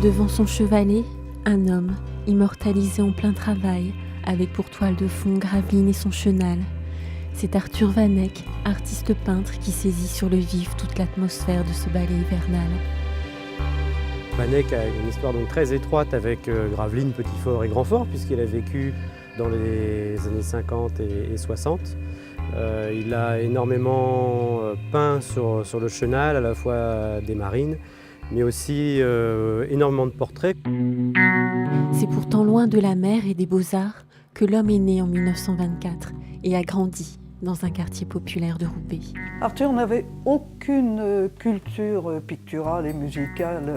Devant son chevalet, un homme, immortalisé en plein travail, avec pour toile de fond Gravelines et son chenal. C'est Arthur Van Eyck, artiste peintre, qui saisit sur le vif toute l'atmosphère de ce ballet hivernal. Van Eyck a une histoire donc très étroite avec Gravelines, Petit-Fort et Grand-Fort, puisqu'il a vécu dans les années 50 et 60. Il a énormément peint sur le chenal, à la fois des marines, mais aussi énormément de portraits. C'est pourtant loin de la mer et des beaux-arts que l'homme est né en 1924 et a grandi dans un quartier populaire de Roubaix. Arthur n'avait aucune culture picturale et musicale,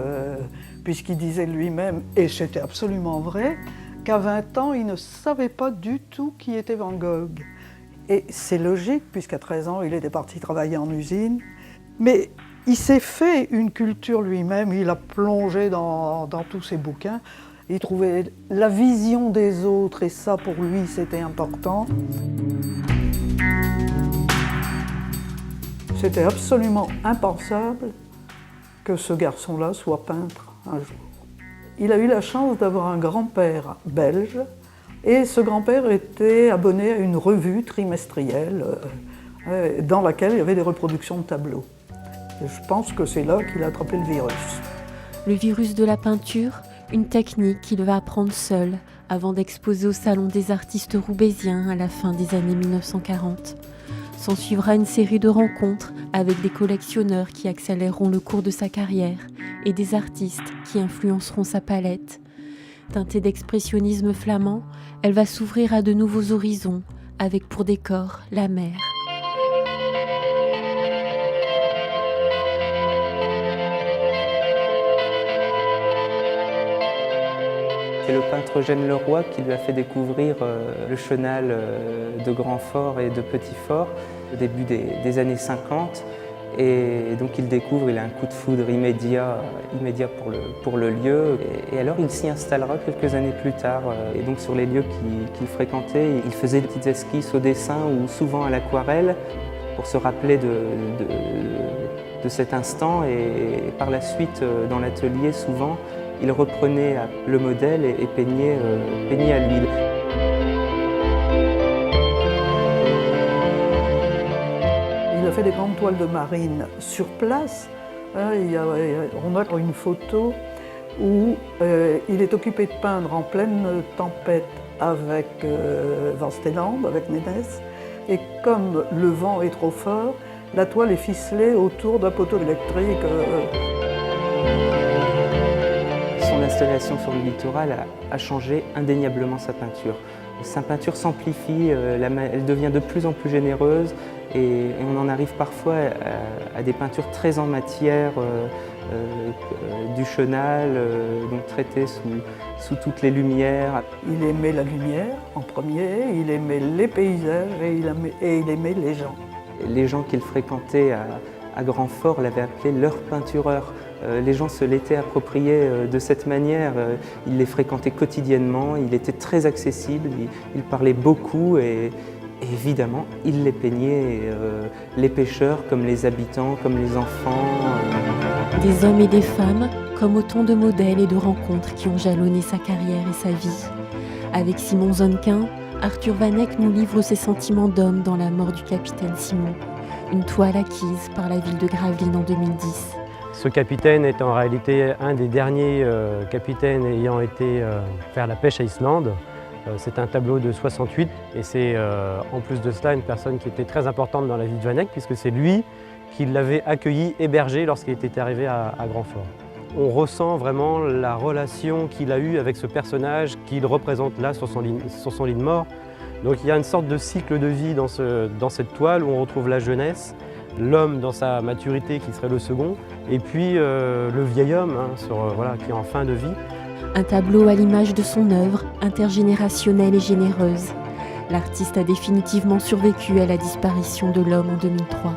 puisqu'il disait lui-même, et c'était absolument vrai, qu'à 20 ans, il ne savait pas du tout qui était Van Gogh. Et c'est logique, puisqu'à 13 ans, il était parti travailler en usine. Mais il s'est fait une culture lui-même, il a plongé dans tous ses bouquins. Il trouvait la vision des autres, et ça, pour lui, c'était important. C'était absolument impensable que ce garçon-là soit peintre un jour. Il a eu la chance d'avoir un grand-père belge, et ce grand-père était abonné à une revue trimestrielle dans laquelle il y avait des reproductions de tableaux. Et je pense que c'est là qu'il a attrapé le virus. Le virus de la peinture, une technique qu'il va apprendre seul avant d'exposer au Salon des artistes roubaisiens à la fin des années 1940. S'en suivra une série de rencontres avec des collectionneurs qui accéléreront le cours de sa carrière et des artistes qui influenceront sa palette. Teintée d'expressionnisme flamand, elle va s'ouvrir à de nouveaux horizons, avec pour décor la mer. C'est le peintre Eugène Leroy qui lui a fait découvrir le chenal de Grand-Fort et de Petit-Fort au début des années 50. Et donc il découvre, il a un coup de foudre immédiat pour le lieu. Et alors il s'y installera quelques années plus tard. Et donc sur les lieux qu'il fréquentait, il faisait des petites esquisses au dessin ou souvent à l'aquarelle pour se rappeler de cet instant. Et par la suite, dans l'atelier, souvent, il reprenait le modèle et peignait à l'huile. Il a fait des grandes toiles de marine sur place. On a une photo où il est occupé de peindre en pleine tempête avec Van Stelland, avec Nénès. Et comme le vent est trop fort, la toile est ficelée autour d'un poteau électrique. Son installation sur le littoral a changé indéniablement sa peinture. Sa peinture s'amplifie, elle devient de plus en plus généreuse et on en arrive parfois à des peintures très en matière, du chenal, donc traitées sous toutes les lumières. Il aimait la lumière en premier, il aimait les paysages et il aimait les gens. Les gens qu'il fréquentait à Grand-Fort l'avaient appelé leur peintureur. Les gens se l'étaient approprié de cette manière. Il les fréquentait quotidiennement, il était très accessible, il parlait beaucoup et évidemment, il les peignait, les pêcheurs comme les habitants, comme les enfants. Des hommes et des femmes, comme autant de modèles et de rencontres qui ont jalonné sa carrière et sa vie. Avec Simon Zonnequin, Arthur Van Eyck nous livre ses sentiments d'homme dans La mort du capitaine Simon, une toile acquise par la ville de Gravelines en 2010. Ce capitaine est en réalité un des derniers capitaines ayant été faire la pêche à Islande. C'est un tableau de 68 et c'est en plus de cela une personne qui était très importante dans la vie de Van Eyck puisque c'est lui qui l'avait accueilli, hébergé lorsqu'il était arrivé à Grand-Fort. On ressent vraiment la relation qu'il a eue avec ce personnage qu'il représente là sur son lit de mort. Donc il y a une sorte de cycle de vie dans cette toile où on retrouve la jeunesse, l'homme dans sa maturité qui serait le second, et puis le vieil homme qui est en fin de vie. Un tableau à l'image de son œuvre, intergénérationnelle et généreuse. L'artiste a définitivement survécu à la disparition de l'homme en 2003.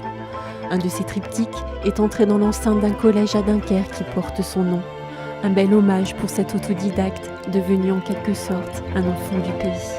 Un de ses triptyques est entré dans l'enceinte d'un collège à Dunkerque qui porte son nom. Un bel hommage pour cet autodidacte devenu en quelque sorte un enfant du pays.